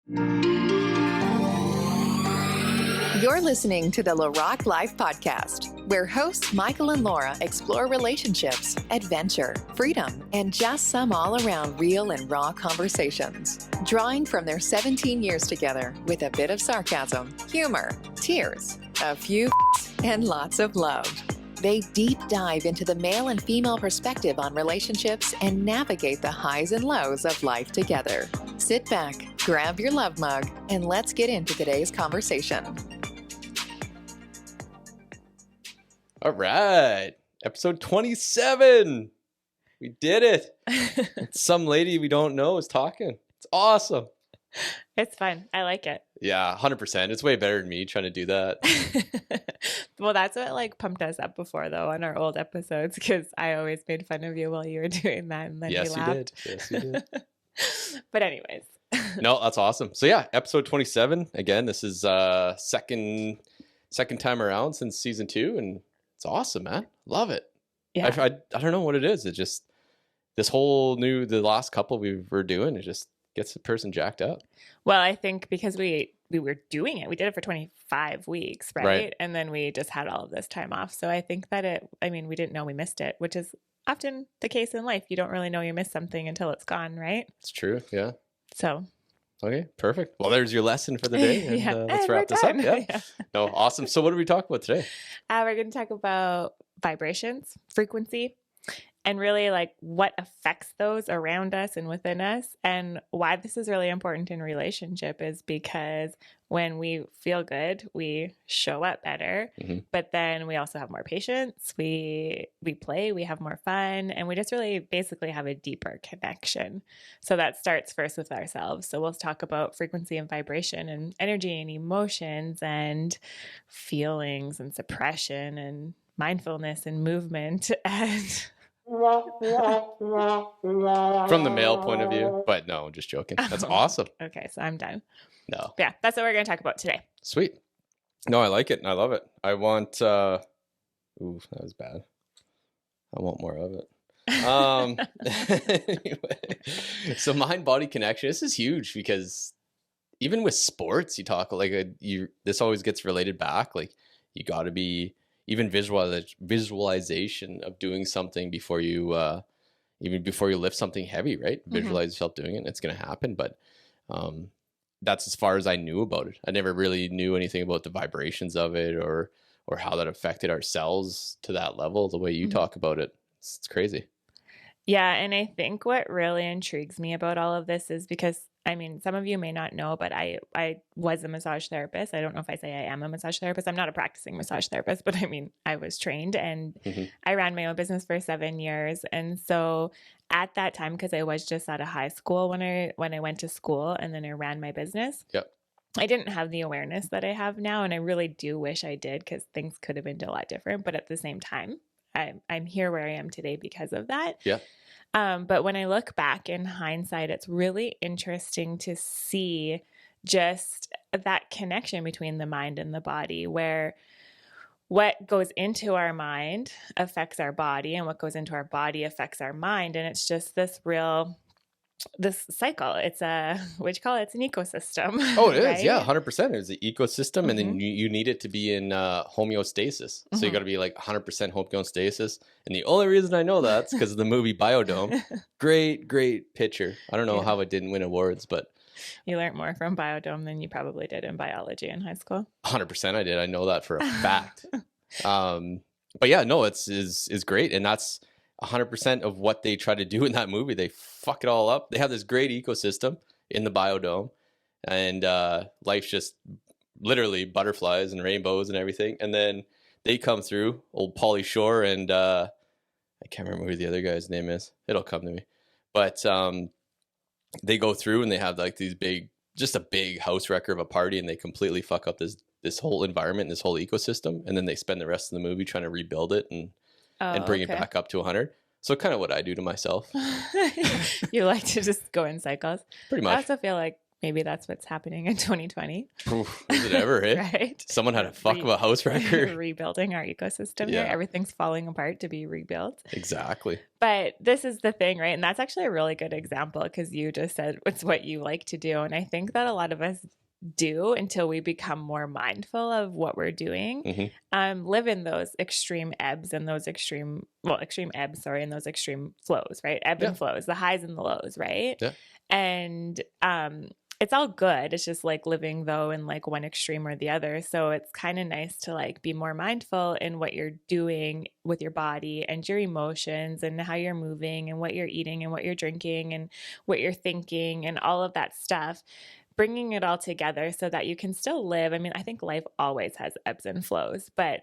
You're listening to the LaRocque Life Podcast, where hosts Michael and Laura explore relationships, adventure, freedom, and just some all-around real and raw conversations. Drawing from their 17 years together with a bit of sarcasm, humor, tears, a few and lots of love. They deep dive into the male and female perspective on relationships and navigate the highs and lows of life together. Sit back, grab your love mug, and let's get into today's conversation. All right. Episode 27. We did it. Some lady we don't know is talking. It's awesome. It's fun. I like it. Yeah, 100%. It's way better than me trying to do that. Well, that's what pumped us up before though on our old episodes, because I always made fun of you while you were doing that, and then Yes, you you laughed. did. Yes, you did. But anyways. No, that's awesome. So yeah, episode 27. Again, this is second time around since season 2, and it's awesome, man. Love it. Yeah. I don't know what it is. It just the last couple we were doing, it just gets the person jacked up. Well, I think because we were doing it. We did it for 25 weeks, right? And then we just had all of this time off. So I think that we didn't know we missed it, which is often the case in life. You don't really know you missed something until it's gone, right? It's true. Yeah. So. Okay, perfect. Well, there's your lesson for the day. And, Yeah. Let's wrap this up. Yeah. Yeah. No, awesome. So what are we talking about today? We're going to talk about vibrations, frequency, and really what affects those around us and within us. And why this is really important in relationship is because when we feel good, we show up better, but then we also have more patience. We play, we have more fun, and we just really basically have a deeper connection. So that starts first with ourselves. So we'll talk about frequency and vibration and energy and emotions and feelings and suppression and mindfulness and movement and from the male point of view, but no, just joking. That's awesome. Okay, so I'm done. No. Yeah, that's what we're going to talk about today. Sweet. No, I like it and I love it. I want ooh, that was bad. I want more of it. Anyway, so mind-body connection. This is huge because even with sports, you talk this always gets related back. You got to be even visualization of doing something before you lift something heavy, right? Visualize yourself doing it, and it's going to happen. But that's as far as I knew about it. I never really knew anything about the vibrations of it or how that affected our cells to that level. The way you talk about it, it's crazy. Yeah, and I think what really intrigues me about all of this is because, some of you may not know, but I was a massage therapist. I don't know if I say I am a massage therapist. I'm not a practicing massage therapist, but I was trained, and I ran my own business for 7 years. And so at that time, because I was just out of high school when I went to school, and then I ran my business. Yep. I didn't have the awareness that I have now, and I really do wish I did, because things could have been a lot different. But at the same time, I'm here where I am today because of that. Yeah. But when I look back in hindsight, it's really interesting to see just that connection between the mind and the body, where what goes into our mind affects our body, and what goes into our body affects our mind. And it's just this cycle. It's what you call it? It's an ecosystem. Oh, it is. Right? Yeah, 100%. It's an ecosystem, and then you need it to be in homeostasis. So you got to be 100% homeostasis. And the only reason I know that's because of the movie Biodome. Great picture. I don't know how it didn't win awards, but you learned more from Biodome than you probably did in biology in high school. 100% I did. I know that for a fact. But yeah, no, is great, and that's 100% of what they try to do in that movie. They fuck it all up. They have this great ecosystem in the biodome, and life's just literally butterflies and rainbows and everything. And then they come through, old Pauly Shore, and I can't remember who the other guy's name is. It'll come to me. But they go through and they have these just a big house wrecker of a party, and they completely fuck up this whole environment, this whole ecosystem. And then they spend the rest of the movie trying to rebuild it and bring it back up to 100. So kind of what I do to myself. You like to just go in cycles. Pretty much. I also feel like Maybe that's what's happening in 2020. Oof, is it ever, eh? Right? Someone had a fuck of a house wrecker. Rebuilding our ecosystem Yeah. here. Everything's falling apart to be rebuilt. Exactly. But this is the thing, right? And that's actually a really good example because you just said it's what you like to do. And I think that a lot of us do until we become more mindful of what we're doing, live in those extreme ebbs and those extreme flows, right? Ebb and flows, the highs and the lows, right? Yeah. And it's all good. It's just like living though in like one extreme or the other. So it's kind of nice to like be more mindful in what you're doing with your body and your emotions and how you're moving and what you're eating and what you're drinking and what you're thinking and all of that stuff, bringing it all together so that you can still live. I mean, I think life always has ebbs and flows, but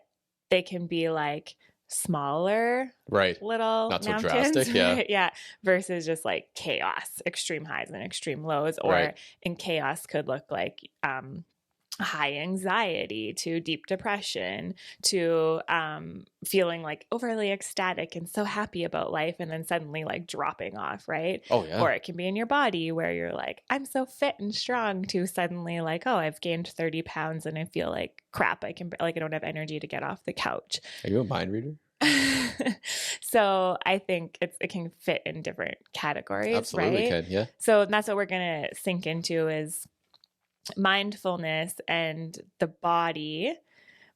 they can be like smaller, right, little not so mountains, drastic, yeah. right? Yeah, versus just like chaos, extreme highs and extreme lows, or in chaos could look like high anxiety to deep depression to feeling like overly ecstatic and so happy about life and then suddenly like dropping off, right? Oh yeah. Or it can be in your body where you're like, I'm so fit and strong, to suddenly like, oh, I've gained 30 pounds and I feel like crap. I don't have energy to get off the couch. Are you a mind reader? So I think it can fit in different categories. Absolutely right? can, yeah. So that's what we're going to sink into is mindfulness and the body,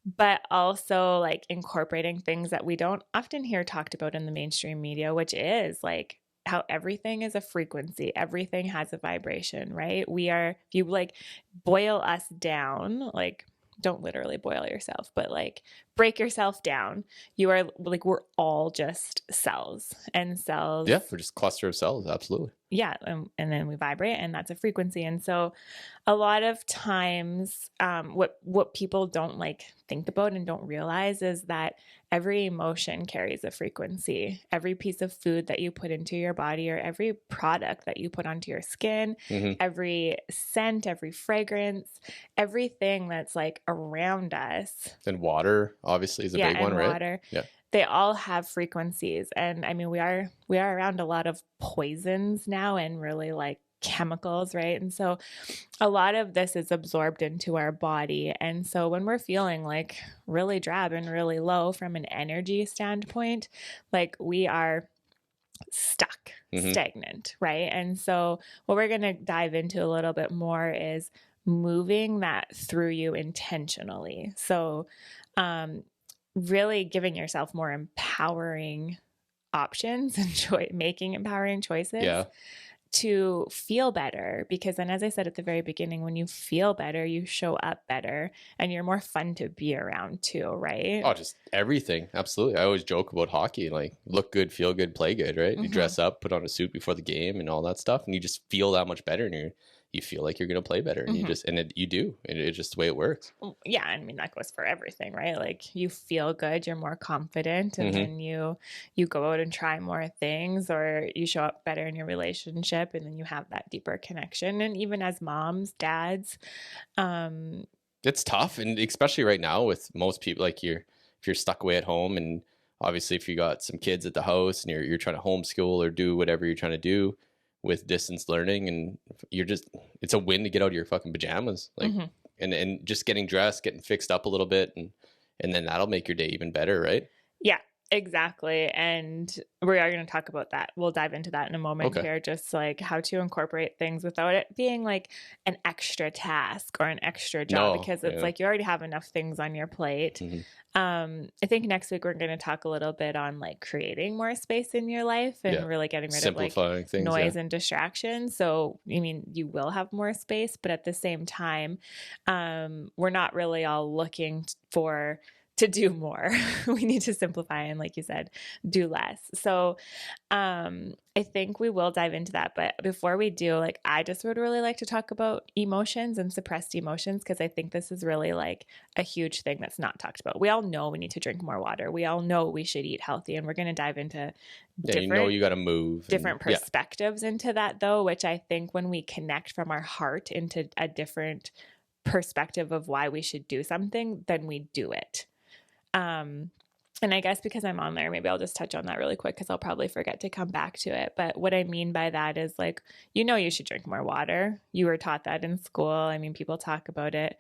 but also like incorporating things that we don't often hear talked about in the mainstream media, which is like how everything is a frequency, everything has a vibration, right? If you like boil us down, like don't literally boil yourself, but like break yourself down. You are like, we're all just cells, and cells. Yeah, we're just a cluster of cells. Absolutely. Yeah. And then we vibrate, and that's a frequency. And so a lot of times what people don't like think about and don't realize is that every emotion carries a frequency. Every piece of food that you put into your body, or every product that you put onto your skin, every scent, every fragrance, everything that's like around us. And water obviously is a big one, right? Water. Yeah. They all have frequencies. And I mean, we are around a lot of poisons now and really like chemicals, right? And so a lot of this is absorbed into our body. And so when we're feeling like really drab and really low from an energy standpoint, like we are stuck, stagnant, right? And so what we're going to dive into a little bit more is moving that through you intentionally. So really giving yourself more empowering options and making empowering choices to feel better. Because then, as I said at the very beginning, when you feel better, you show up better and you're more fun to be around too, right? Oh, just everything. Absolutely. I always joke about hockey, like look good, feel good, play good, right? You dress up, put on a suit before the game and all that stuff, and you just feel that much better, and you feel like you're going to play better, and you do. And it's just the way it works. Yeah. I mean, that goes for everything, right? Like you feel good, you're more confident, and then you go out and try more things, or you show up better in your relationship, and then you have that deeper connection. And even as moms, dads, it's tough. And especially right now with most people, like if you're stuck away at home, and obviously if you got some kids at the house and you're trying to homeschool or do whatever you're trying to do with distance learning, and it's a win to get out of your fucking pajamas, like, and just getting dressed, getting fixed up a little bit, and then that'll make your day even better, right? Yeah, exactly. And we are going to talk about that. We'll dive into that in a moment here, just like how to incorporate things without it being like an extra task or an extra job, because it's like you already have enough things on your plate. I think next week we're going to talk a little bit on like creating more space in your life and really getting rid of like things, noise and distractions. So, I mean, you will have more space, but at the same time, we're not really all looking to do more. We need to simplify and, like you said, do less. So I think we will dive into that. But before we do, like, I just would really like to talk about emotions and suppressed emotions, because I think this is really like a huge thing that's not talked about. We all know we need to drink more water. We all know we should eat healthy. And we're going to dive into you got to move. Different perspectives into that, though, which I think when we connect from our heart into a different perspective of why we should do something, then we do it. and I guess because I'm on there, maybe I'll just touch on that really quick because I'll probably forget to come back to it. But what I mean by that is like, you should drink more water. You were taught that in school. I mean, people talk about it.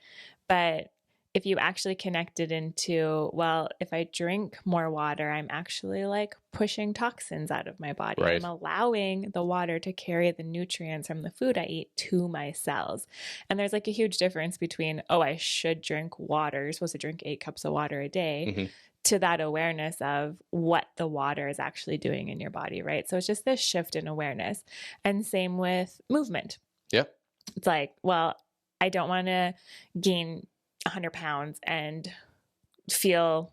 But if you actually connect it into, well, if I drink more water, I'm actually like pushing toxins out of my body. Right. I'm allowing the water to carry the nutrients from the food I eat to my cells. And there's like a huge difference between, oh, I should drink water. You're supposed to drink 8 cups of water a day. Mm-hmm. To that awareness of what the water is actually doing in your body, right? So it's just this shift in awareness. And same with movement. Yeah. It's like, well, I don't want to gain 100 pounds and feel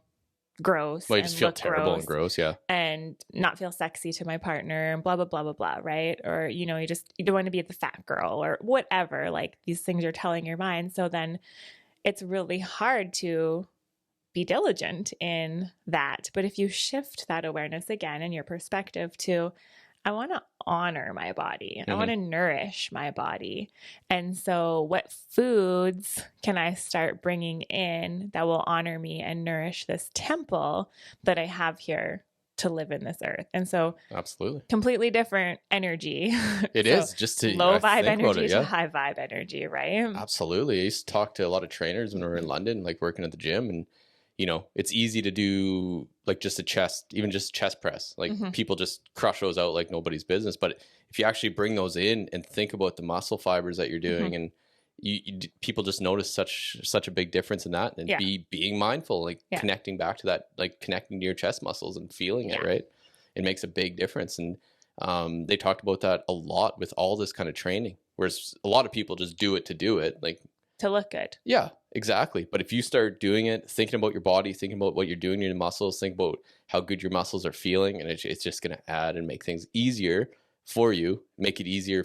gross. Well, you just feel terrible and gross, yeah. And not feel sexy to my partner and blah, blah, blah, blah, blah, right? Or, you don't want to be the fat girl or whatever. Like these things are telling your mind. So then it's really hard to be diligent in that. But if you shift that awareness again and your perspective to, I want to honor my body. I want to nourish my body. And so what foods can I start bringing in that will honor me and nourish this temple that I have here to live in this earth? And so absolutely completely different energy. It is just to low vibe energy to high vibe energy, right? Absolutely. I used to talk to a lot of trainers when we were in London, like working at the gym, and it's easy to do like just even just chest press. Like people just crush those out like nobody's business. But if you actually bring those in and think about the muscle fibers that you're doing, and people just notice such a big difference in that, and being mindful, like connecting back to that, like connecting to your chest muscles and feeling it, right? It makes a big difference. And they talked about that a lot with all this kind of training, whereas a lot of people just do it to do it, like to look good. Yeah, exactly. But if you start doing it, thinking about your body, thinking about what you're doing to your muscles, think about how good your muscles are feeling, and it's just going to add and make things easier for you, make it easier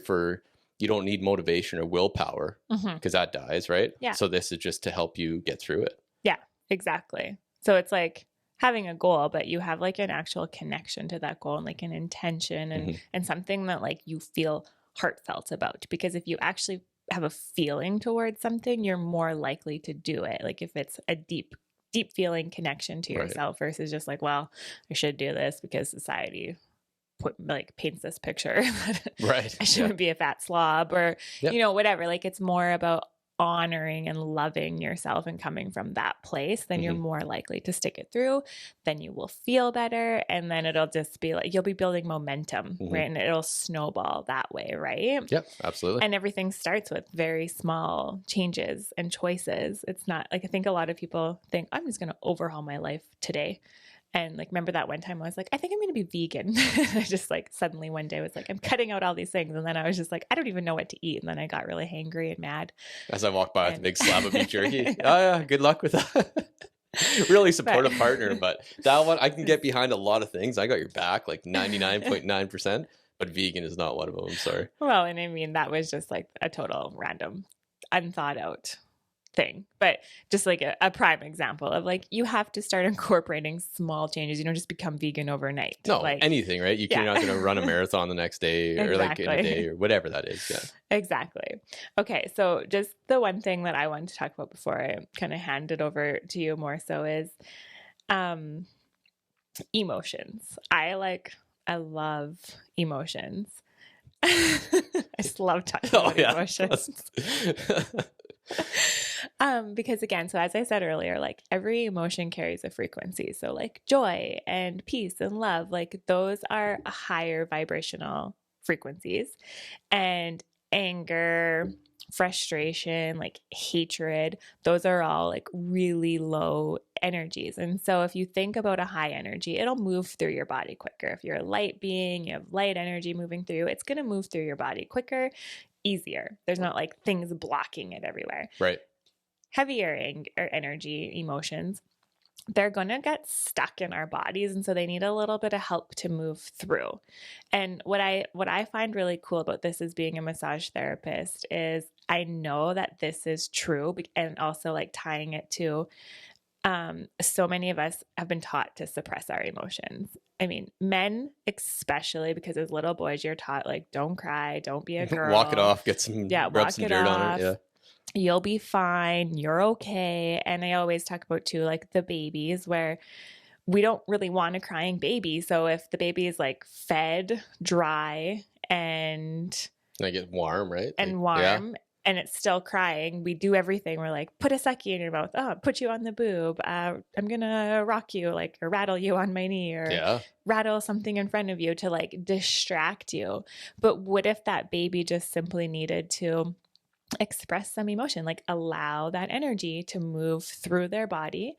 you don't need motivation or willpower because that dies, right? Yeah. So this is just to help you get through it. Yeah, exactly. So it's like having a goal, but you have like an actual connection to that goal and like an intention and something that like you feel heartfelt about. Because if you actually have a feeling towards something, you're more likely to do it. Like if it's a deep feeling connection to yourself versus just like, well, I should do this because society paints this picture that right. I shouldn't be a fat slob or, whatever. Like it's more about honoring and loving yourself and coming from that place, then you're more likely to stick it through. Then you will feel better. And then it'll just be like, you'll be building momentum, right? And it'll snowball that way, right? Yep, absolutely. And everything starts with very small changes and choices. It's not like, I think a lot of people think, I'm just going to overhaul my life today. And like, remember that one time I was like, I think I'm going to be vegan. I just like suddenly one day was like, I'm cutting out all these things. And then I was just like, I don't even know what to eat. And then I got really hangry and mad. As I walked by with a big slab of beef jerky. Oh yeah, good luck with that. Really supportive partner. But that one, I can get behind a lot of things. I got your back like 99.9%, but vegan is not one of them. I'm sorry. Well, and I mean, that was just like a total random, unthought out thing, but just like a prime example of like, you have to start incorporating small changes. You don't just become vegan overnight. No, like anything, right? You're not going to run a marathon the next day or like in a day or whatever that is. Yeah. Exactly. Okay. So just the one thing that I wanted to talk about before I kind of hand it over to you more so is emotions. I love emotions. I just love talking about emotions. Because again, so as I said earlier, like every emotion carries a frequency. So like joy and peace and love, like those are higher vibrational frequencies, and anger, frustration, like hatred, those are all like really low energies. And so if you think about a high energy, it'll move through your body quicker. If you're a light being, you have light energy moving through, it's going to move through your body quicker, easier. There's not like things blocking it everywhere. Right. Heavier energy, emotions, they're going to get stuck in our bodies. And so they need a little bit of help to move through. And what I find really cool about this as being a massage therapist is I know that this is true, and also like tying it to so many of us have been taught to suppress our emotions. I mean, men especially, because as little boys, you're taught like, don't cry, don't be a girl. Walk it off, rub some dirt on it. Yeah. You'll be fine. You're okay. And I always talk about too, like the babies where we don't really want a crying baby. So if the baby is like fed, dry, and get warm, right? and Like, yeah. warm, and it's still crying, we do everything. We're like, put a sucky in your mouth. Oh, put you on the boob. I'm gonna rock you, like, or rattle you on my knee, or rattle something in front of you to like distract you. But what if that baby just simply needed to express some emotion, like allow that energy to move through their body?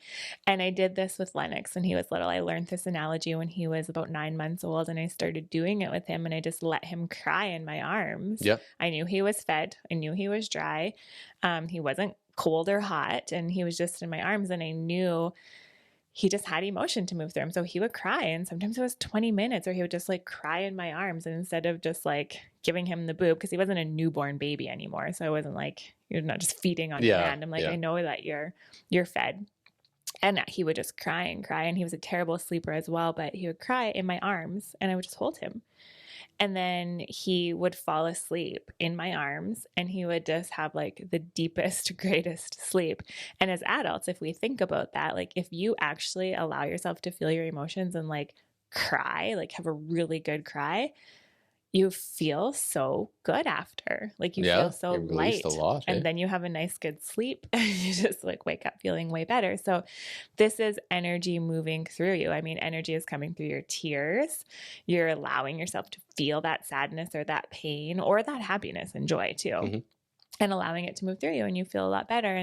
And I did this with Lennox when he was little. I learned this analogy when he was about 9 months old, and I started doing it with him, and I just let him cry in my arms. Yeah. I knew he was fed. I knew he was dry. He wasn't cold or hot, and he was just in my arms, and I knew he just had emotion to move through him. So he would cry, and sometimes it was 20 minutes, or he would just like cry in my arms. And instead of just like giving him the boob, because he wasn't a newborn baby anymore. So I wasn't like, you're not just feeding on demand. I'm like, I know that you're fed. And he would just cry and cry. And he was a terrible sleeper as well, but he would cry in my arms, and I would just hold him. And then he would fall asleep in my arms, and he would just have like the deepest, greatest sleep. And as adults, if we think about that, like if you actually allow yourself to feel your emotions and like cry, like have a really good cry, you feel so good after. Like you feel so light. A lot, and then you have a nice, good sleep, and you just like wake up feeling way better. So this is energy moving through you. I mean, energy is coming through your tears. You're allowing yourself to feel that sadness or that pain or that happiness and joy too. And allowing it to move through you, and you feel a lot better.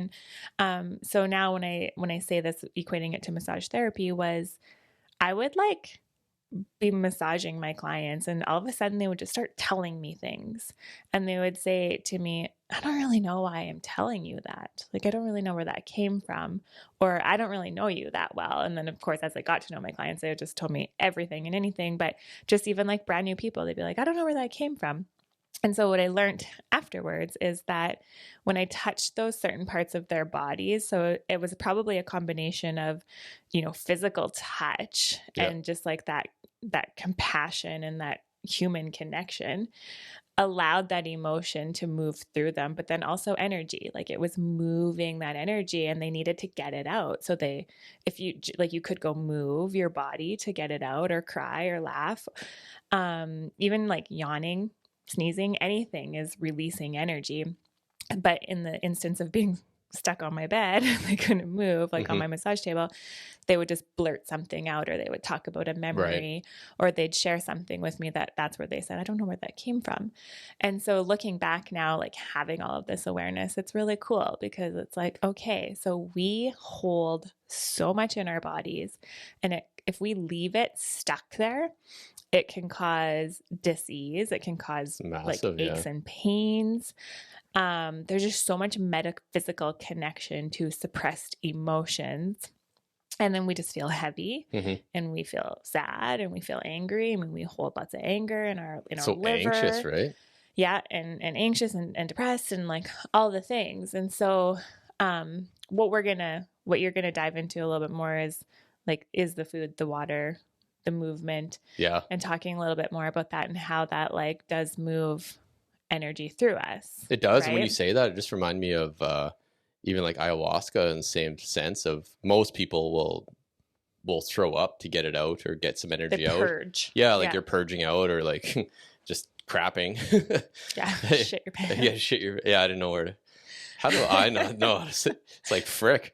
And so now when I say this, equating it to massage therapy, was I would like be massaging my clients, and all of a sudden they would just start telling me things, and they would say to me, I don't really know why I'm telling you that. Like, I don't really know where that came from, or I don't really know you that well. And then of course, as I got to know my clients, they just told me everything and anything, but just even like brand new people, they'd be like, I don't know where that came from. And so what I learned afterwards is that when I touched those certain parts of their bodies, so it was probably a combination of, physical touch and just like that compassion and that human connection, allowed that emotion to move through them, but then also energy, like it was moving that energy, and they needed to get it out. So you could go move your body to get it out, or cry or laugh, even like yawning, sneezing, anything is releasing energy. But in the instance of being stuck on my bed, I couldn't move, like on my massage table, they would just blurt something out, or they would talk about a memory, or they'd share something with me that's where they said, I don't know where that came from. And so looking back now, like having all of this awareness, it's really cool, because it's like, okay, so we hold so much in our bodies, and if we leave it stuck there, it can cause dis-ease. It can cause massive, aches and pains. There's just so much metaphysical connection to suppressed emotions. And then we just feel heavy, and we feel sad, and we feel angry. I mean, we hold lots of anger in our liver. So anxious, right? Yeah. And anxious and depressed, and like all the things. And so, what you're going to dive into a little bit more is the food, the water, the movement, and talking a little bit more about that, and how that like does move energy through us. It does. Right? And when you say that, it just reminds me of even like ayahuasca, in the same sense of most people will throw up to get it out, or get some energy out. Purge. Yeah, like you're purging out, or like just crapping. Shit your pants. I didn't know where to. How do I not know? It's like frick.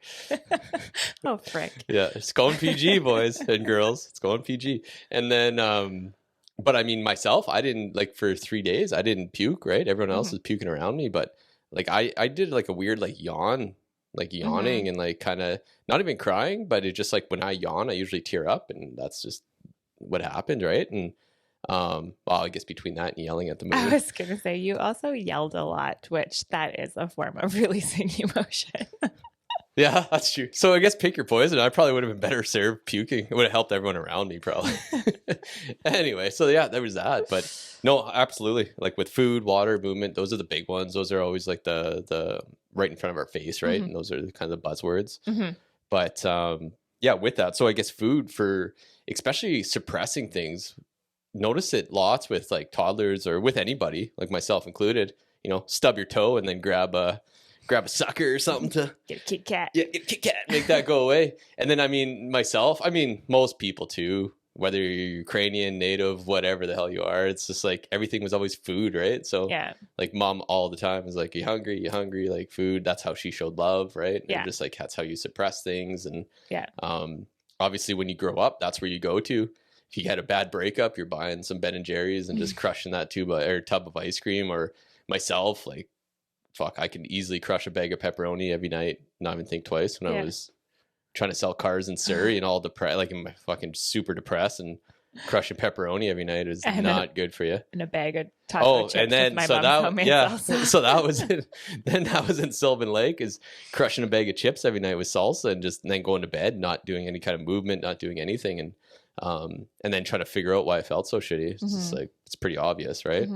Oh, frick. Yeah, it's going PG, boys and girls. It's going PG. And then, but I mean, myself, I didn't, like, for 3 days, I didn't puke, right? Everyone else was puking around me. But like, I did like a weird, like, yawning, and like kind of not even crying, but it just like when I yawn, I usually tear up, and that's just what happened, right? And well, I guess between that and yelling at the moon. I was gonna say, you also yelled a lot, which that is a form of releasing emotion. Yeah, that's true. So I guess pick your poison. I probably would have been better served puking. It would have helped everyone around me, probably. Anyway, so yeah, there was that. But no, absolutely. Like with food, water, movement, those are the big ones. Those are always like the right in front of our face, right? And those are the kind of buzzwords. But yeah, with that. So I guess food, for especially suppressing things, notice it lots with like toddlers, or with anybody, like myself included, stub your toe and then grab a grab a sucker or something to Get a Kit Kat. get a Kit Kat, make that go away. And then, most people too, whether you're Ukrainian, native, whatever the hell you are, it's just like everything was always food, right? So like mom all the time was like, you hungry, like food. That's how she showed love, right? And just like, that's how you suppress things. And obviously when you grow up, that's where you go to. If you had a bad breakup, you're buying some Ben and Jerry's and just crushing that tub of ice cream. Or myself, like, fuck, I can easily crush a bag of pepperoni every night, not even think twice. When I was trying to sell cars in Surrey and all depressed, like I'm fucking super depressed, and crushing pepperoni every night is not good for you. And a bag of taco chips. And then so that was it. Then that was in Sylvan Lake, is crushing a bag of chips every night with salsa, and then going to bed, not doing any kind of movement, not doing anything, and then trying to figure out why I felt so shitty. It's just like, it's pretty obvious, right?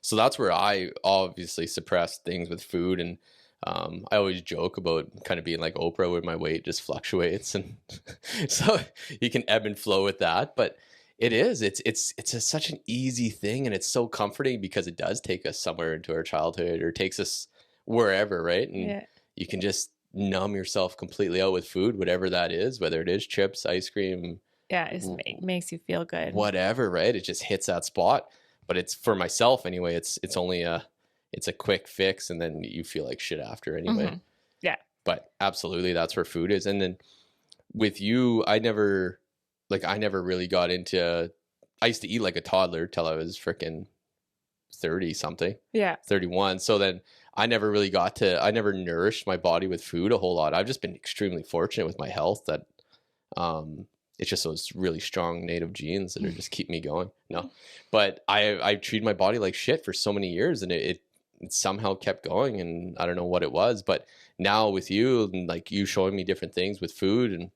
So that's where I obviously suppressed things with food. And I always joke about kind of being like Oprah, where my weight just fluctuates, and so you can ebb and flow with that. But it's such an easy thing, and it's so comforting because it does take us somewhere into our childhood, or takes us wherever, right? And you can just numb yourself completely out with food, whatever that is, whether it is chips, ice cream. It makes you feel good. Whatever, right? It just hits that spot. But it's, for myself anyway, it's only it's a quick fix, and then you feel like shit after anyway. Yeah. But absolutely, that's where food is. And then with you, I never really got into, I used to eat like a toddler till I was freaking 30 something. Yeah. 31. So then I never nourished my body with food a whole lot. I've just been extremely fortunate with my health that it's just those really strong native genes that are just keep me going. No, but I treated my body like shit for so many years, and it somehow kept going, and I don't know what it was. But now with you, and like you showing me different things with food, and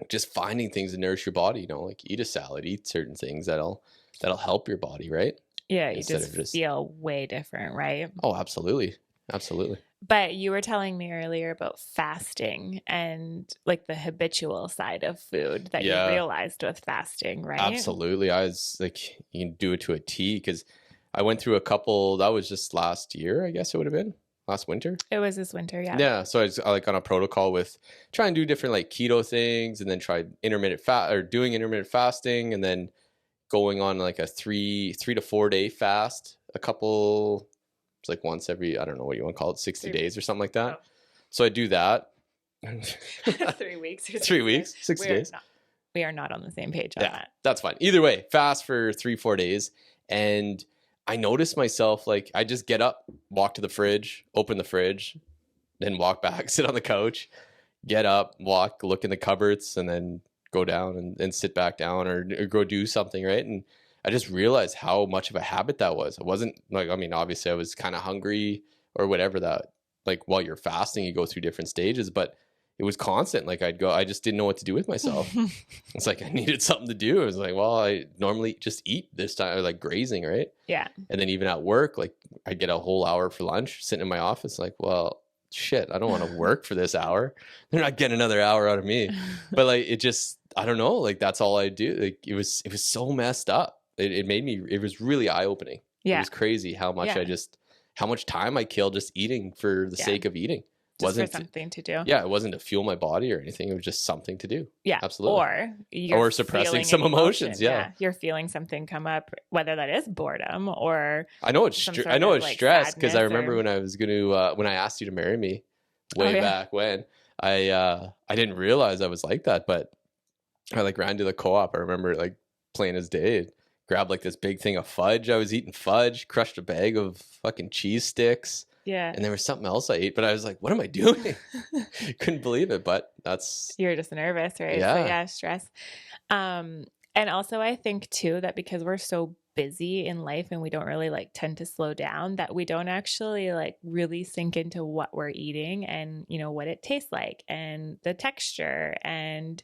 just finding things to nourish your body, like eat a salad, eat certain things that'll help your body, right? Yeah, you just feel way different, right? Oh, absolutely. Absolutely. But you were telling me earlier about fasting and like the habitual side of food that you realized with fasting, right? Absolutely. I was like, you can do it to a T, because I went through a couple, that was just last year, I guess it would have been last winter. It was this winter. Yeah. Yeah. So I was like on a protocol with trying to do different like keto things, and then tried doing intermittent fasting, and then going on like a 3 to 4 day fast, it's like once every, I don't know what you want to call it, 60 days or something like that. Oh. So I do that. 3 weeks. 3 weeks, 60 days. We are not on the same page on that. That's fine. Either way, fast for 3-4 days. And I noticed myself, like, I just get up, walk to the fridge, open the fridge, then walk back, sit on the couch, get up, walk, look in the cupboards, and then go down and sit back down, or go do something, right? And I just realized how much of a habit that was. It wasn't like, I mean, obviously I was kind of hungry or whatever, that like while you're fasting, you go through different stages, but it was constant. Like I just didn't know what to do with myself. It's like I needed something to do. I was like, well, I normally just eat this time, like grazing, right? Yeah. And then even at work, like I'd get a whole hour for lunch sitting in my office, like, well, shit, I don't want to work for this hour. They're not getting another hour out of me. But like, it just, I don't know, like that's all I do. Like it was so messed up. It was really eye-opening. Yeah. It was crazy how much how much time I killed just eating for the sake of eating. Just for something to do. Yeah, it wasn't to fuel my body or anything. It was just something to do. Yeah, absolutely. Or suppressing some emotions. Yeah, you're feeling something come up, whether that is boredom or I know it's stress, because I remember when I was when I asked you to marry me way back when, I didn't realize I was like that, but I like ran to the co-op. I remember like plain as day. Grabbed like this big thing of fudge. I was eating fudge, crushed a bag of fucking cheese sticks. Yeah. And there was something else I ate, but I was like, what am I doing? Couldn't believe it, but you're just nervous, right? Yeah. So yeah, stress. And also I think too, that because we're so busy in life and we don't really like tend to slow down, that we don't actually like really sink into what we're eating and, what it tastes like and the texture and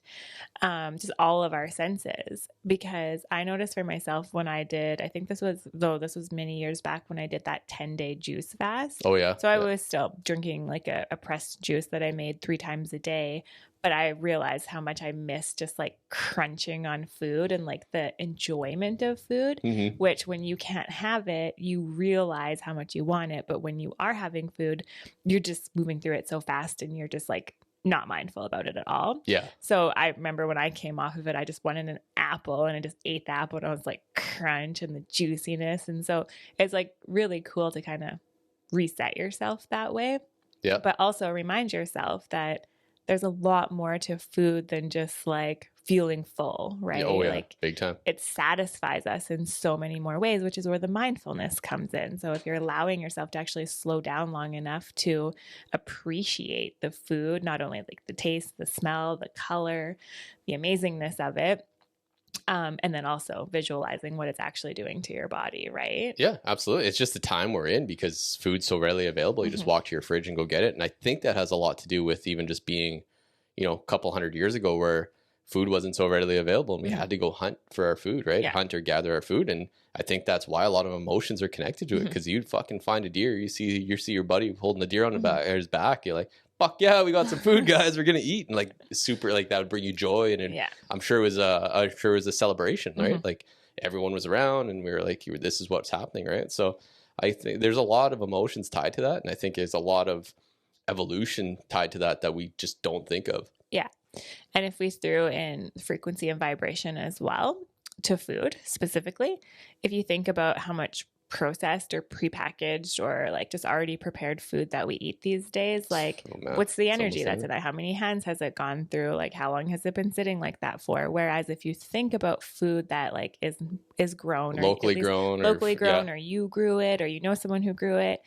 just all of our senses. Because I noticed for myself when I think this was many years back when I did that 10-day juice fast. Oh yeah. So I was still drinking like a pressed juice that I made 3 times a day. But I realized how much I miss just like crunching on food and like the enjoyment of food, which when you can't have it, you realize how much you want it. But when you are having food, you're just moving through it so fast and you're just like not mindful about it at all. Yeah. So I remember when I came off of it, I just wanted an apple and I just ate the apple and I was like crunch and the juiciness. And so it's like really cool to kind of reset yourself that way. Yeah. But also remind yourself that there's a lot more to food than just like feeling full, right? Oh yeah, like big time. It satisfies us in so many more ways, which is where the mindfulness comes in. So if you're allowing yourself to actually slow down long enough to appreciate the food, not only like the taste, the smell, the color, the amazingness of it, and then also visualizing what it's actually doing to your body, right? Yeah, absolutely. It's just the time we're in because food's so readily available. You just walk to your fridge and go get it. And I think that has a lot to do with even just being, you know, a couple hundred years ago where food wasn't so readily available and we had to go hunt for our food, right? Yeah. Hunt or gather our food. And I think that's why a lot of emotions are connected to it, because you'd fucking find a deer. You see your buddy holding the deer on his back. You're like, fuck yeah, we got some food, guys. We're gonna eat, and like super, like that would bring you joy, and I'm sure it was a celebration, right? Like everyone was around, and we were like, this is what's happening, right? So I think there's a lot of emotions tied to that, and I think there's a lot of evolution tied to that we just don't think of. Yeah, and if we threw in frequency and vibration as well to food specifically, if you think about how much processed or prepackaged or like just already prepared food that we eat these days, like what's the energy that's in it? How many hands has it gone through? Like how long has it been sitting like that for? Whereas if you think about food that like is grown or locally grown or you grew it or you know someone who grew it,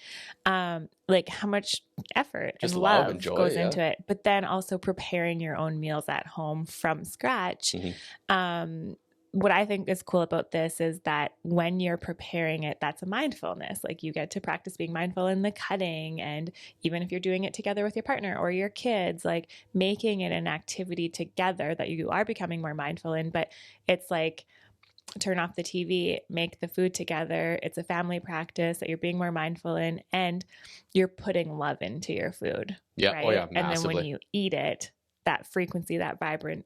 like how much effort just and love and joy, goes into it. But then also preparing your own meals at home from scratch. What I think is cool about this is that when you're preparing it, that's a mindfulness. Like you get to practice being mindful in the cutting. And even if you're doing it together with your partner or your kids, like making it an activity together that you are becoming more mindful in. But it's like, turn off the TV, make the food together. It's a family practice that you're being more mindful in, and you're putting love into your food. Yeah. Right? Oh yeah. Massively. And then when you eat it, that frequency, that vibration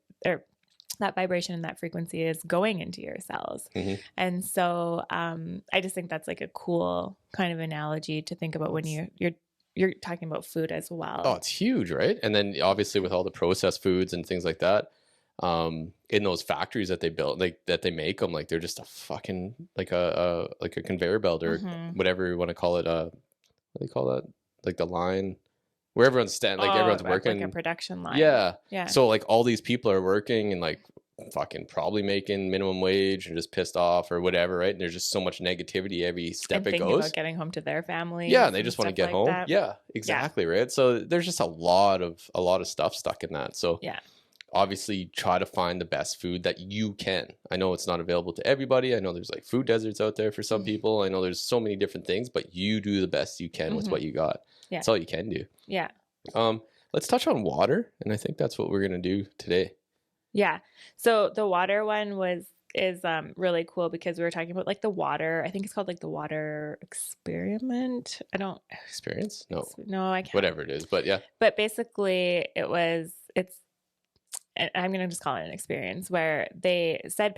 and that frequency is going into your cells. And so I just think that's like a cool kind of analogy to think about when you're talking about food as well. Oh, it's huge, right? And then obviously with all the processed foods and things like that, in those factories that they built, like that they make them, like they're just a fucking like a conveyor belt or whatever you want to call it. What do you call that? Like the line where everyone's everyone's working, like a production line. Yeah. So like all these people are working and like fucking probably making minimum wage and just pissed off or whatever, right? And there's just so much negativity every step and it thinking goes. About getting home to their family. Yeah, and they just want to get home. That. Yeah, exactly, right? So there's just a lot of stuff stuck in that. So yeah. Obviously try to find the best food that you can. I know it's not available to everybody. I know there's like food deserts out there for some people. I know there's so many different things, but you do the best you can with what you got. Yeah. That's all you can do. Yeah. Let's touch on water, and I think that's what we're going to do today. Yeah. So the water one is really cool because we were talking about like the water. I think it's called like the water experiment. Experience? No, I can't. Whatever it is, but yeah. But basically I'm going to just call it an experience where they said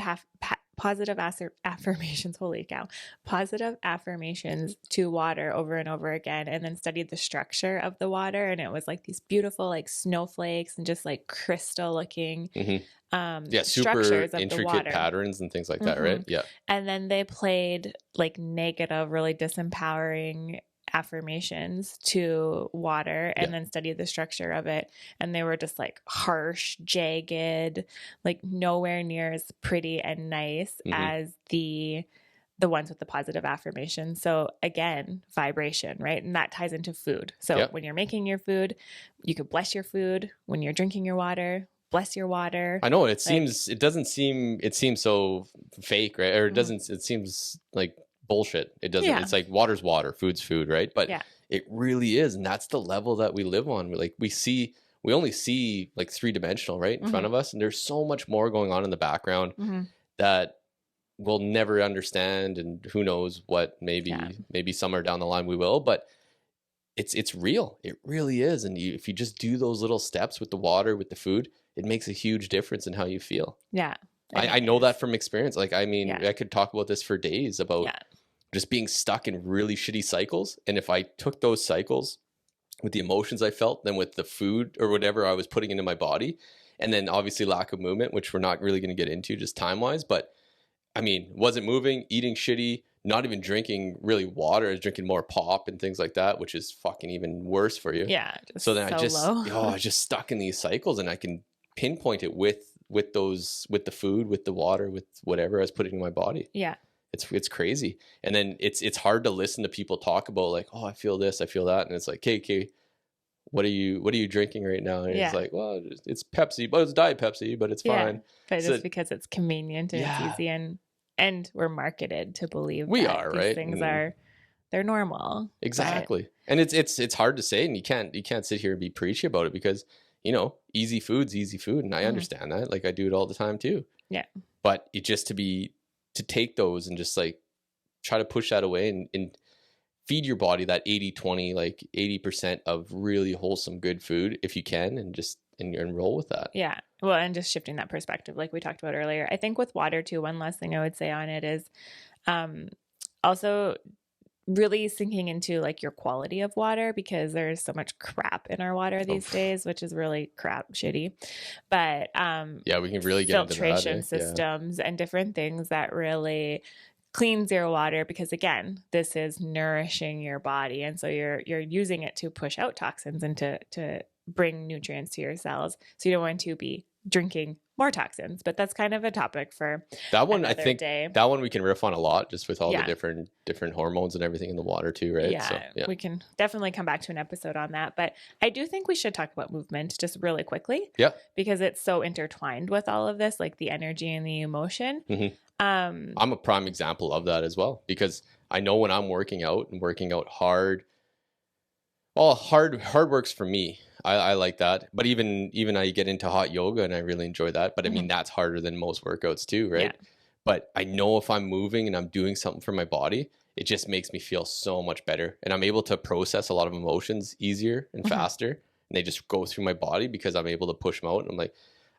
positive affirmations, holy cow, positive affirmations to water over and over again, and then studied the structure of the water. And it was like these beautiful like snowflakes and just like crystal looking super intricate patterns and things like that, right? Yeah. And then they played like negative, really disempowering affirmations to water and then studied the structure of it, and they were just like harsh, jagged, like nowhere near as pretty and nice as the ones with the positive affirmation. So again, vibration, right? And that ties into food. So when you're making your food, you could bless your food. When you're drinking your water, bless your water. I know it seems so fake, right? Or it seems like bullshit. It doesn't. It's like water's water, food's food, right? But it really is, and that's the level that we live on. We only see like 3-dimensional, right, in front of us, and there's so much more going on in the background that we'll never understand, and who knows what. Maybe somewhere down the line we will, but it's real. It really is. And if you just do those little steps with the water, with the food, it makes a huge difference in how you feel. Yeah. I know that from experience. Like, I mean, Yeah. I could talk about this for days about just being stuck in really shitty cycles. And if I took those cycles with the emotions I felt, then with the food or whatever I was putting into my body, and then obviously lack of movement, which we're not really going to get into just time wise, but I mean, wasn't moving, eating shitty, not even drinking really water. I was drinking more pop and things like that, which is fucking even worse for you. Yeah. So then I low. was just stuck in these cycles, and I can pinpoint it with the food, with the water, with whatever I was putting in my body. Yeah. It's crazy. And then it's hard to listen to people talk about like, oh, I feel this, I feel that. And it's like, okay, what are you drinking right now? And it's like, well, it's Pepsi, but it's Diet Pepsi, but it's fine. But just because it's convenient and it's easy, and we're marketed to believe we that are, these right? things they're normal. Exactly. And it's hard to say, and you can't sit here and be preachy about it, because easy food's easy food, and I understand that. Like, I do it all the time too. Yeah. But it just to take those and just like try to push that away and feed your body that 80-20, like 80% of really wholesome good food if you can, and roll with that. Yeah. Well, and just shifting that perspective, like we talked about earlier. I think with water too, one last thing I would say on it is also really sinking into like your quality of water, because there's so much crap in our water these days, which is really shitty. But we can really get filtration into that, systems and different things that really cleans your water, because again, this is nourishing your body, and so you're using it to push out toxins and to bring nutrients to your cells. So you don't want to be drinking more toxins, but that's kind of a topic for that one. I think day. That one we can riff on a lot, just with all the different hormones and everything in the water too, right? Yeah, we can definitely come back to an episode on that. But I do think we should talk about movement just really quickly. Yeah, because it's so intertwined with all of this, like the energy and the emotion. Mm-hmm. I'm a prime example of that as well, because I know when I'm working out hard, well, hard works for me. I like that. But even I get into hot yoga and I really enjoy that. But I mean, that's harder than most workouts too, right? Yeah. But I know if I'm moving and I'm doing something for my body, it just makes me feel so much better. And I'm able to process a lot of emotions easier and faster. And they just go through my body because I'm able to push them out. And I'm like,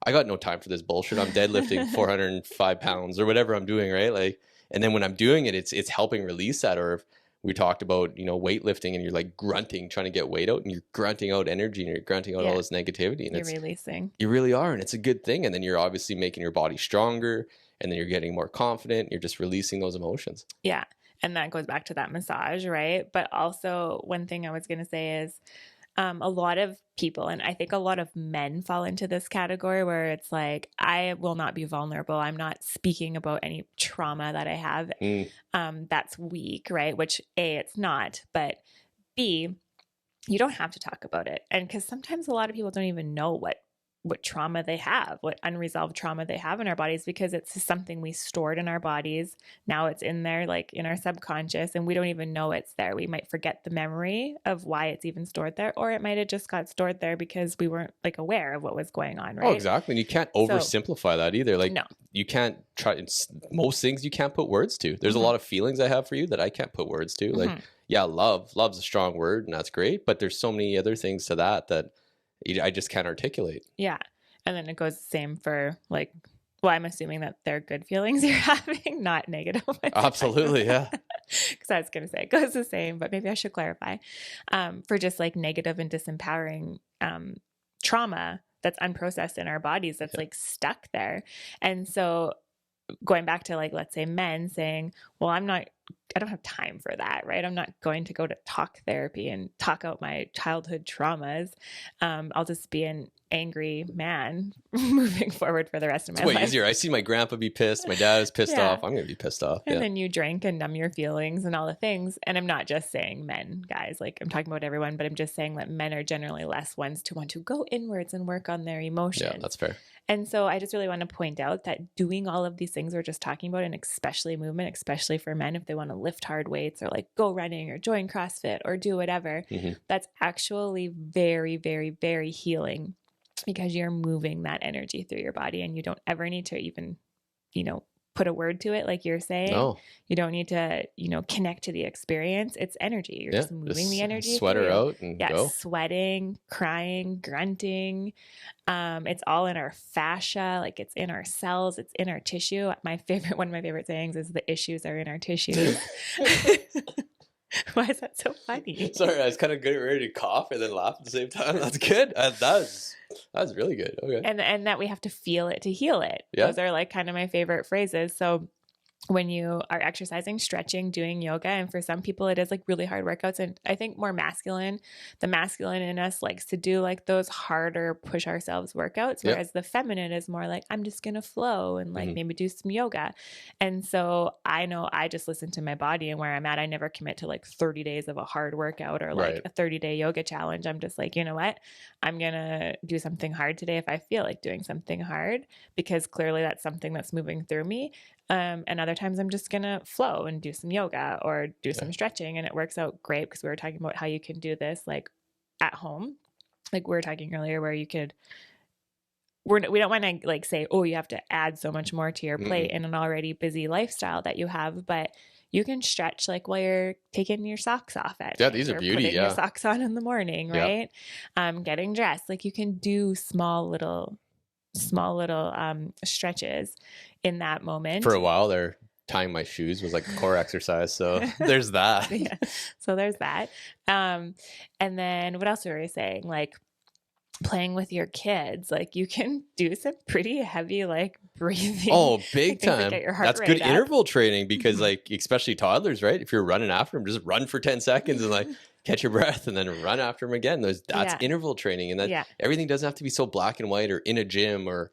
I got no time for this bullshit. I'm deadlifting 405 pounds or whatever I'm doing, right? Like, and then when I'm doing it, it's helping release that. Or if we talked about, weightlifting, and you're like grunting, trying to get weight out, and you're grunting out energy, and you're grunting out all this negativity, and you're releasing. You really are, and it's a good thing. And then you're obviously making your body stronger, and then you're getting more confident. You're just releasing those emotions. Yeah, and that goes back to that massage, right? But also, one thing I was going to say is, a lot of people, and I think a lot of men fall into this category where it's like, I will not be vulnerable. I'm not speaking about any trauma that I have. That's weak, right? Which A, it's not, but B, you don't have to talk about it. And because sometimes a lot of people don't even know what trauma they have, what unresolved trauma they have in our bodies, because it's something we stored in our bodies. Now it's in there, like in our subconscious, and we don't even know it's there. We might forget the memory of why it's even stored there, or it might have just got stored there because we weren't like aware of what was going on, right? Oh, exactly. And you can't oversimplify that either. Like, no. You can't most things you can't put words to. There's a lot of feelings I have for you that I can't put words to. Like, yeah, love's a strong word, and that's great, but there's so many other things to that I just can't articulate. Yeah. And then it goes the same for like, well, I'm assuming that they're good feelings you're having, not negative ones. Absolutely. Yeah. Because I was going to say it goes the same, but maybe I should clarify for just like negative and disempowering trauma that's unprocessed in our bodies, that's like stuck there. And so going back to like, let's say men saying, well, I don't have time for that, right? I'm not going to go to talk therapy and talk out my childhood traumas. I'll just be an angry man moving forward for the rest of my life. It's way easier. I see my grandpa be pissed. My dad is pissed off. I'm going to be pissed off. And then you drink and numb your feelings and all the things. And I'm not just saying men, guys, like I'm talking about everyone, but I'm just saying that men are generally less ones to want to go inwards and work on their emotions. Yeah, that's fair. And so I just really want to point out that doing all of these things we're just talking about, and especially movement, especially for men, if they want to lift hard weights or like go running or join CrossFit or do whatever, that's actually very, very, very healing, because you're moving that energy through your body, and you don't ever need to even, put a word to it, like you're saying. No. You don't need to, connect to the experience. It's energy. You're just moving the energy sweat her through. out and go. Sweating, crying, grunting. It's all in our fascia, like it's in our cells, it's in our tissue. One of my favorite sayings is the issues are in our tissues. Why is that so funny? Sorry, I was kind of getting ready to cough and then laugh at the same time. That's good. That was really good. Okay. And that we have to feel it to heal it. Yeah. Those are like kind of my favorite phrases. So when you are exercising, stretching, doing yoga, and for some people it is like really hard workouts, and I think the masculine in us likes to do like those harder push ourselves workouts, whereas the feminine is more like, I'm just gonna flow and like maybe do some yoga. And so I know I just listen to my body and where I'm at. I never commit to like 30 days of a hard workout or like a 30-day yoga challenge. I'm just like, you know what, I'm gonna do something hard today if I feel like doing something hard, because clearly that's something that's moving through me. And other times I'm just going to flow and do some yoga or do some stretching, and it works out great, because we were talking about how you can do this like at home. Like we were talking earlier where we don't want to like say, oh, you have to add so much more to your plate in an already busy lifestyle that you have, but you can stretch like while you're taking your socks off at night, these are beauty. Putting your socks on in the morning, right? Getting dressed. Like you can do small little stretches in that moment. For a while there, tying my shoes was like a core exercise. So there's that. So there's that. And then what else were we saying? Like playing with your kids, like you can do some pretty heavy like breathing. Oh, big time. That's good interval training, because like especially toddlers, right? If you're running after them, just run for 10 seconds and like catch your breath and then run after them again. That's interval training. And that everything doesn't have to be so black and white or in a gym or,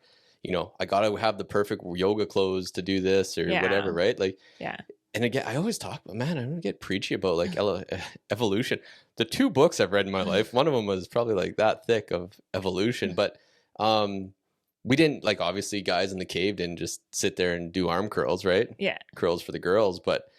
I got to have the perfect yoga clothes to do this or whatever, right? Like, and again, I always talk about, man, I don't get preachy about like evolution. The 2 books I've read in my life, one of them was probably like that thick of evolution, but we didn't, like, obviously guys in the cave didn't just sit there and do arm curls, right? Yeah. Curls for the girls, but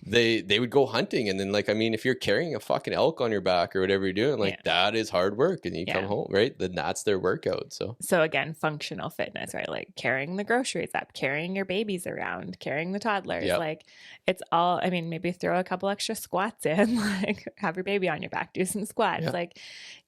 they would go hunting. And then, like, I mean, if you're carrying a fucking elk on your back or whatever you're doing, like that is hard work, and you come home, right? Then that's their workout. So again, functional fitness, right? Like carrying the groceries up, carrying your babies around, carrying the toddlers, like it's all, I mean, maybe throw a couple extra squats in, like have your baby on your back, do some squats. Like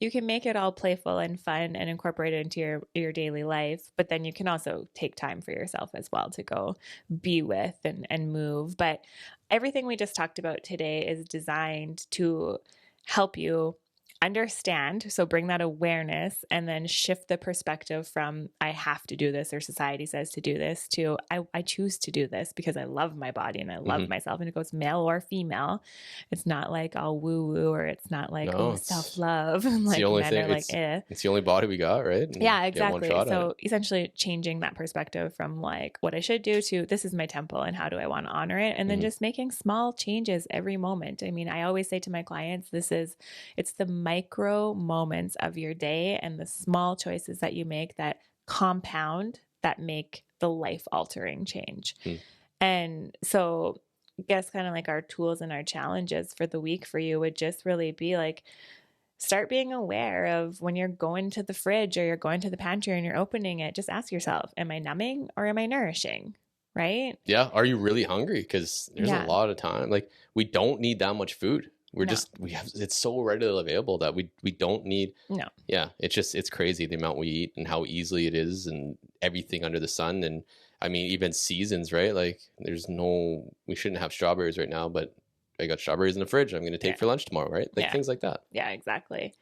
you can make it all playful and fun and incorporate it into your daily life. But then you can also take time for yourself as well to go be with and move. But everything we just talked about today is designed to help you understand. So bring that awareness and then shift the perspective from I have to do this or society says to do this to I choose to do this because I love my body and I love myself, and it goes male or female. It's not like all woo woo, or it's not like self-love. And like men are like, it's the only body we got, right? And exactly. So essentially changing that perspective from like what I should do to this is my temple and how do I want to honor it? And then just making small changes every moment. I mean, I always say to my clients, it's the micro moments of your day and the small choices that you make that compound, that make the life altering change. And so I guess kind of like our tools and our challenges for the week for you would just really be like, start being aware of when you're going to the fridge or you're going to the pantry and you're opening it, just ask yourself, am I numbing or am I nourishing? Right? Yeah. Are you really hungry? Because there's a lot of time. Like we don't need that much food. It's so readily available that we don't need. No. Yeah. It's crazy the amount we eat and how easily it is and everything under the sun. And I mean, even seasons, right? Like we shouldn't have strawberries right now, but I got strawberries in the fridge I'm going to take for lunch tomorrow, right? Like things like that. Yeah, exactly.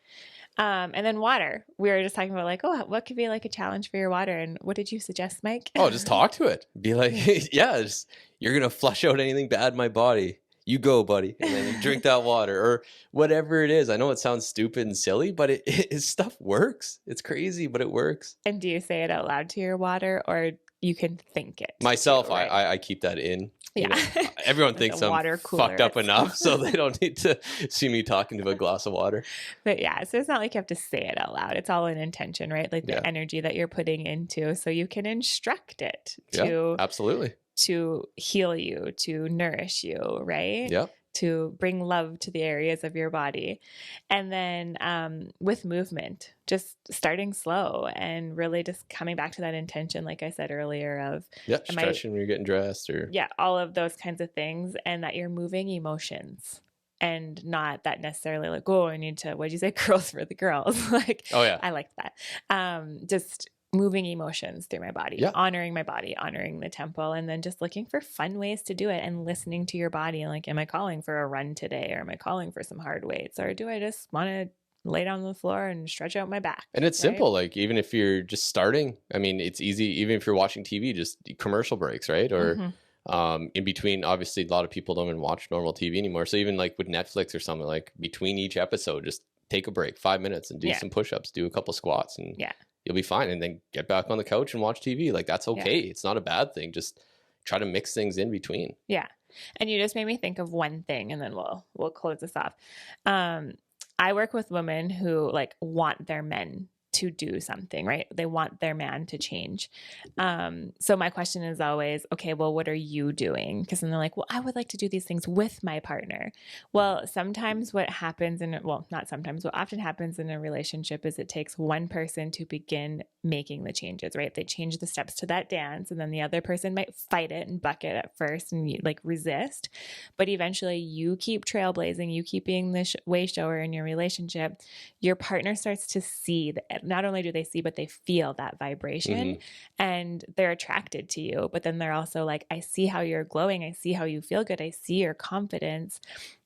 And then water. We were just talking about like, what could be like a challenge for your water? And what did you suggest, Mike? Just talk to it. Be like, you're going to flush out anything bad in my body. You go, buddy. And then you drink that water or whatever it is. I know it sounds stupid and silly, but it stuff works. It's crazy, but it works. And do you say it out loud to your water, or you can think it? Myself, right? I keep that in. Yeah. Everyone thinks I'm fucked up enough, so they don't need to see me talking to a glass of water. But so it's not like you have to say it out loud. It's all an intention, right? Like the energy that you're putting into, so you can instruct it to absolutely to heal you, to nourish you, right? Yep. to bring love to the areas of your body. And then with movement, just starting slow and really just coming back to that intention, like I said earlier, of stretching when you're getting dressed, or all of those kinds of things, and that you're moving emotions. And not that necessarily like, oh, I need to, what'd you say, girls for the girls? Like, oh yeah, I like that. Just moving emotions through my body, honoring my body, honoring the temple, and then just looking for fun ways to do it and listening to your body. Like, am I calling for a run today? Or am I calling for some hard weights? Or do I just want to lay down on the floor and stretch out my back? And it's simple. Like, even if you're just starting, I mean, it's easy. Even if you're watching TV, just commercial breaks, right? Or in between, obviously a lot of people don't even watch normal TV anymore. So even like with Netflix or something, like between each episode, just take a break, 5 minutes, and do some push-ups, do a couple squats, and you'll be fine. And then get back on the couch and watch TV. Like, that's okay. It's not a bad thing. Just try to mix things in between. Yeah. And you just made me think of one thing, and then we'll close this off. I work with women who like want their men to do something, right? They want their man to change. So my question is always, okay, well, what are you doing? Because then they're like, well, I would like to do these things with my partner. Well, sometimes what happens not sometimes, what often happens in a relationship is it takes one person to begin making the changes, right? They change the steps to that dance, and then the other person might fight it and buck it at first and like resist. But eventually you keep trailblazing, you keep being the way shower in your relationship. Your partner starts to see that. Not only do they see, but they feel that vibration and they're attracted to you. But then they're also like, I see how you're glowing. I see how you feel good. I see your confidence.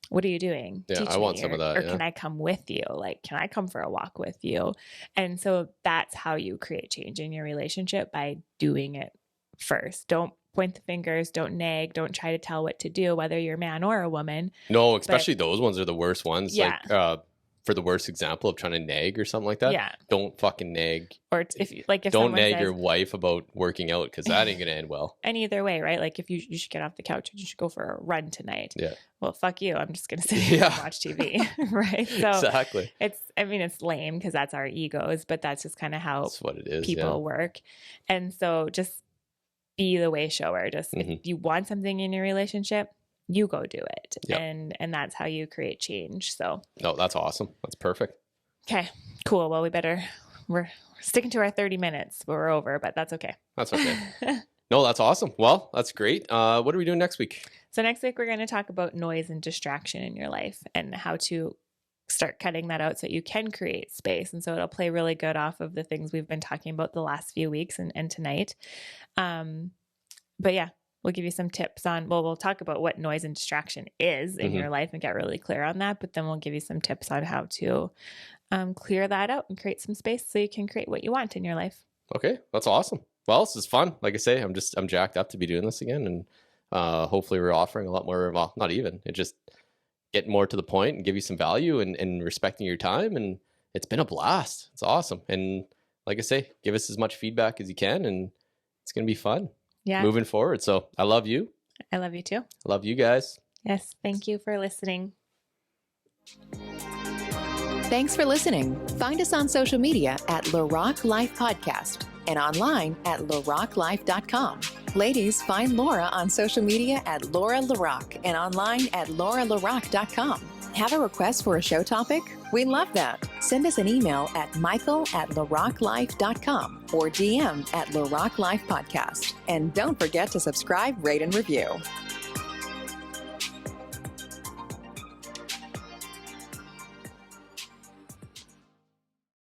What are you doing? Yeah, I want some of that. Or can I come with you? Like, can I come for a walk with you? And so that's how you create change in your relationship, by doing it first. Don't point the fingers, don't nag, don't try to tell what to do, whether you're a man or a woman. No, especially those ones are the worst ones. Yeah. Like, for the worst example of trying to nag or something like that, don't fucking nag. Or if don't nag your wife about working out, because that ain't gonna end well. And either way, right? Like, if you should get off the couch and you should go for a run tonight. Yeah. Well, fuck you. I'm just gonna sit here and watch TV, right? So exactly. It's lame because that's our egos, but that's just kind of how that's what it is, people work. And so just be the way shower. Just if you want something in your relationship, you go do it. Yep. And that's how you create change. So no, that's awesome. That's perfect. Okay, cool. Well, we're sticking to our 30 minutes, but we're over, but that's okay. That's okay. No, that's awesome. Well, that's great. What are we doing next week? So next week, we're going to talk about noise and distraction in your life and how to start cutting that out so you can create space. And so it'll play really good off of the things we've been talking about the last few weeks and tonight. But yeah, we'll give you some tips on, we'll talk about what noise and distraction is in your life and get really clear on that. But then we'll give you some tips on how to clear that out and create some space so you can create what you want in your life. Okay, that's awesome. Well, this is fun. Like I say, I'm jacked up to be doing this again. And hopefully we're offering a lot more, well, not even, it just get more to the point and give you some value and respecting your time. And it's been a blast. It's awesome. And like I say, give us as much feedback as you can, and it's going to be fun. Yeah. Moving forward. So I love you. I love you too. I love you guys. Yes. Thank you for listening. Thanks for listening. Find us on social media at LaRocque Life Podcast and online at LaRocqueLife.com. Ladies, find Laura on social media at Laura LaRocque and online at LauraLaRocque.com. Have a request for a show topic? We love that. Send us an email at michael@LaRocqueLife.com or DM at LaRocque Life Podcast. And don't forget to subscribe, rate, and review.